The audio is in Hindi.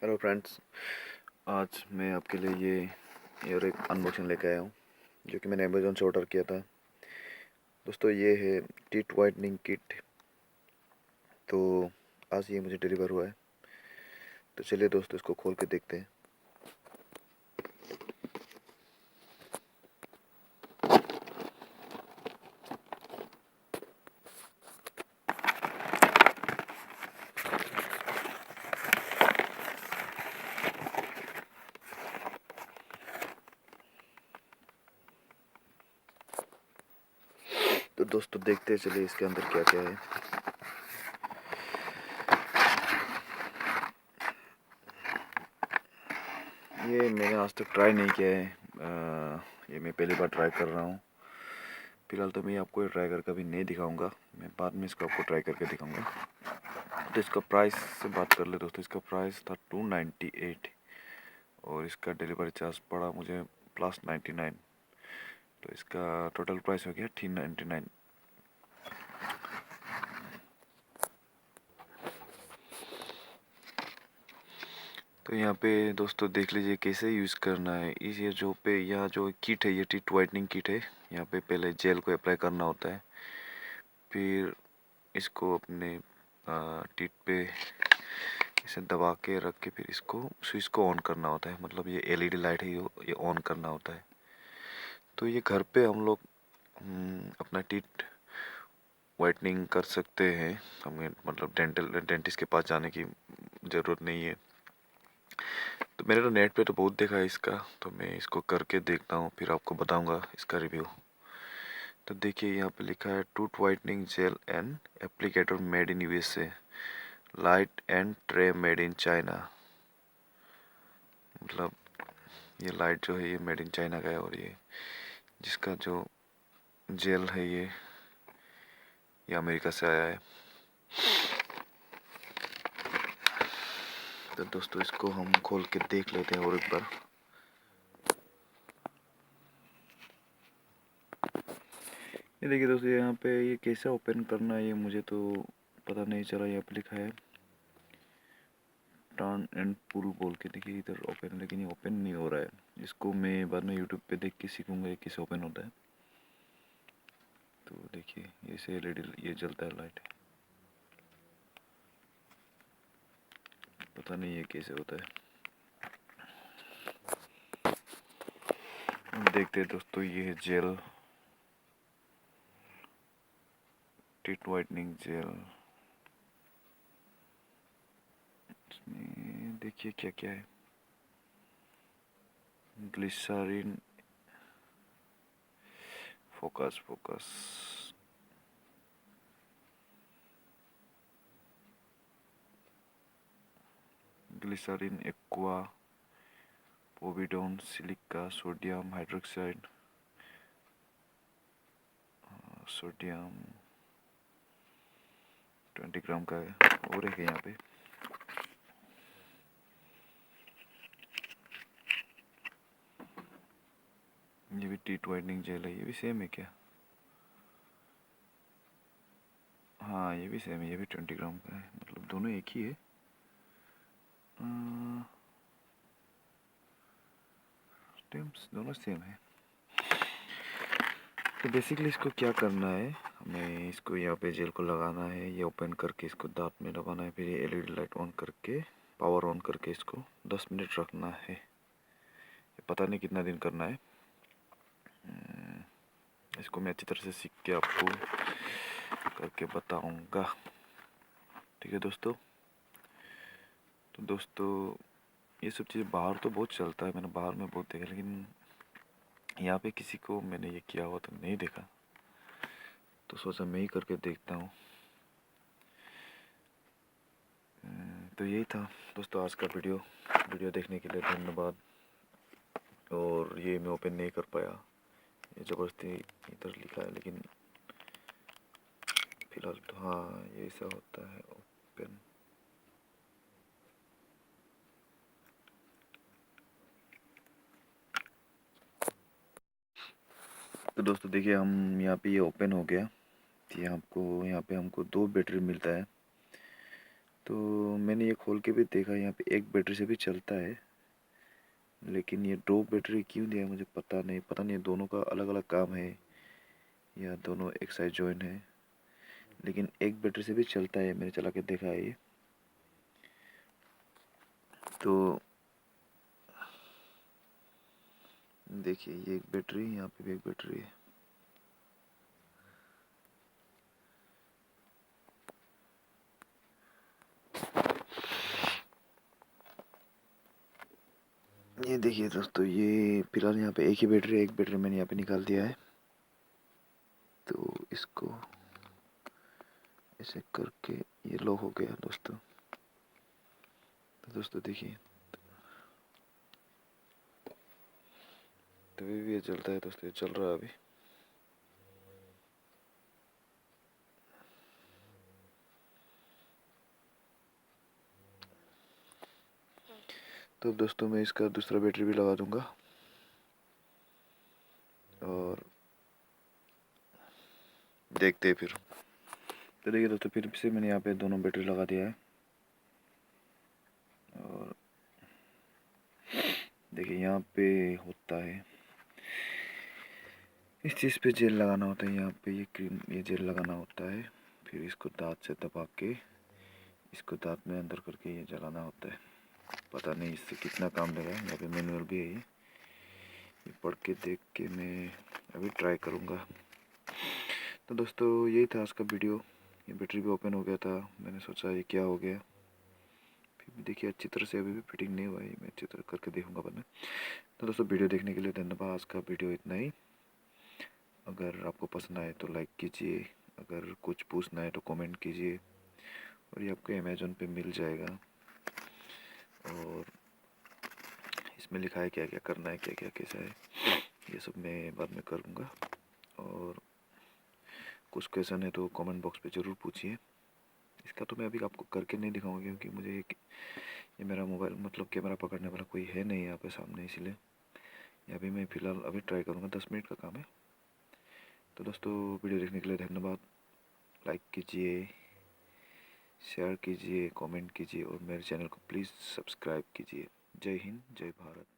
हेलो फ्रेंड्स, आज मैं आपके लिए ये और एक अनबॉक्सिंग लेके आया हूँ जो कि मैंने अमेज़ोन से ऑर्डर किया था। दोस्तों ये है टीथ वाइटनिंग किट। तो आज ये मुझे डिलीवर हुआ है। तो चलिए दोस्तों इसको खोल के देखते हैं। तो दोस्तों देखते हैं, चलिए इसके अंदर क्या क्या है। ये मैंने आज तक ट्राई नहीं किया है। ये मैं पहली बार ट्राई कर रहा हूँ। फिलहाल तो मैं आपको ट्राई करके अभी नहीं दिखाऊंगा, मैं बाद में इसको आपको ट्राई करके दिखाऊंगा। तो इसका प्राइस से बात कर ले दोस्तों। इसका प्राइस था 298 और इसका डिलीवरी चार्ज पड़ा मुझे +99। तो इसका टोटल प्राइस हो गया 399। तो यहाँ पे दोस्तों देख लीजिए कैसे यूज़ करना है। इस ये जो पे यहाँ जो किट है, ये टीथ वाइटनिंग किट है। यहाँ पे पहले जेल को अप्लाई करना होता है, फिर इसको अपने टीथ पे इसे दबा के रख के फिर इसको स्विच को ऑन करना होता है। मतलब ये एलईडी लाइट है, ये ऑन करना होता है। तो ये घर पे हम लोग अपना टीथ वाइटनिंग कर सकते हैं। हमें मतलब डेंटिस्ट के पास जाने की ज़रूरत नहीं है। तो मैंने तो नेट पे तो बहुत देखा है इसका, तो मैं इसको करके देखता हूँ, फिर आपको बताऊँगा इसका रिव्यू। तो देखिए यहाँ पे लिखा है tooth whitening gel and applicator made in USA, light and tray made in China. मतलब ये लाइट जो है ये मेड इन चाइना का है, और ये जिसका जो जेल है ये अमेरिका से आया है। तो दोस्तों इसको हम खोल के देख लेते हैं और एक बार। ये देखिए दोस्तों, यहाँ पे ये कैसे ओपन करना है ये मुझे तो पता नहीं चला। यहाँ पे लिखा है टर्न एंड पुल बोल के। देखिए इधर ओपन, लेकिन ये ओपन नहीं हो रहा है। इसको मैं बाद में यूट्यूब पे देख के सीखूंगा ये कैसे ओपन होता है। तो देखिए ये से एलईडी ये जलता है लाइट। पता नहीं ये कैसे होता है। देखते हैं दोस्तों, ये है जेल, टीथ वाइटनिंग जेल। देखिए क्या क्या है। Glycerin, focus focus, glycerin aqua, povidone, silica, sodium hydroxide, sodium 20 gram का है। और एक है यहाँ पे, ये भी टीथ वाइटनिंग जेल है। ये भी सेम है क्या? हाँ ये भी सेम है, ये भी 20 ग्राम का है। मतलब दोनों एक ही है। स्टेम्स दोनों सेम है। तो बेसिकली इसको क्या करना है, हमें इसको यहाँ पे जेल को लगाना है। ये ओपन करके इसको दांत में दबाना है, फिर ये एलईडी लाइट ऑन करके पावर ऑन करके इसको 10 मिनट रखना है। ये पता नहीं कितना दिन करना है। इसको मैं अच्छी तरह से सीख के आपको करके बताऊंगा। ठीक है दोस्तों। तो दोस्तों ये सब चीज़ बाहर तो बहुत चलता है, मैंने बाहर में बहुत देखा, लेकिन यहाँ पे किसी को मैंने ये किया हुआ तो नहीं देखा। तो सोचा मैं ही करके देखता हूँ। तो यही था दोस्तों आज का वीडियो देखने के लिए धन्यवाद। और ये मैं ओपन नहीं कर पाया, ये ज़बरदस्ती इधर लिखा है, लेकिन फिलहाल तो हाँ ये ऐसा होता है ओपन। तो दोस्तों देखिए, हम यहाँ पे ये ओपन हो गया। ये आपको यहाँ पे हमको 2 बैटरी मिलता है। तो मैंने ये खोल के भी देखा, यहाँ पे एक बैटरी से भी चलता है, लेकिन ये दो बैटरी क्यों दिया है मुझे पता नहीं दोनों का अलग अलग काम है या दोनों एक साइड जॉइन है। लेकिन एक बैटरी से भी चलता है, मैंने चला के देखा है ये। तो देखिए ये एक बैटरी, यहाँ पे भी एक बैटरी है। ये देखिए दोस्तों, ये फिलहाल यहाँ पे एक ही बैटरी है, एक बैटरी मैंने यहाँ पे निकाल दिया है। तो इसको ऐसे करके ये लो हो गया दोस्तों। तो दोस्तों देखिए, तो भी ये चलता है दोस्तों, ये चल रहा है अभी। तो दोस्तों मैं इसका दूसरा बैटरी भी लगा दूंगा और देखते हैं फिर। तो देखिए दोस्तों, फिर से मैंने यहाँ पे दोनों बैटरी लगा दिया है। और देखिए यहाँ पे होता है, इस चीज़ पे जेल लगाना होता है, यहाँ पे ये क्रीम, ये जेल लगाना होता है। फिर इसको दांत से दबा के इसको दांत में अंदर करके ये जलाना होता है। पता नहीं इससे कितना काम लगा है, यहाँ पे मैनुअल भी है ये पढ़ के देख के मैं अभी ट्राई करूँगा। तो दोस्तों यही था आज का वीडियो। ये बैटरी भी ओपन हो गया था, मैंने सोचा ये क्या हो गया। फिर भी देखिए अच्छी तरह से अभी भी फिटिंग नहीं हुआ है, मैं अच्छी तरह करके देखूँगा बाद में। तो दोस्तों वीडियो देखने के लिए धन्यवाद। आज का वीडियो इतना ही। अगर आपको पसंद आए तो लाइक कीजिए, अगर कुछ पूछना है तो कमेंट कीजिए। और ये आपको अमेज़न पे मिल जाएगा, और इसमें लिखा है क्या क्या करना है, क्या क्या कैसा है, ये सब मैं बाद में करूँगा। और कुछ क्वेश्चन है तो कमेंट बॉक्स पे ज़रूर पूछिए। इसका तो मैं अभी आपको करके नहीं दिखाऊंगा, क्योंकि मुझे ये मेरा मोबाइल मतलब कैमरा पकड़ने वाला कोई है नहीं यहाँ पे सामने, इसलिए ये अभी मैं फ़िलहाल अभी ट्राई करूँगा। 10 मिनट का काम है। तो दोस्तों वीडियो देखने के लिए धन्यवाद। लाइक कीजिए, शेयर कीजिए, कमेंट कीजिए और मेरे चैनल को प्लीज़ सब्सक्राइब कीजिए। जय हिंद, जय भारत।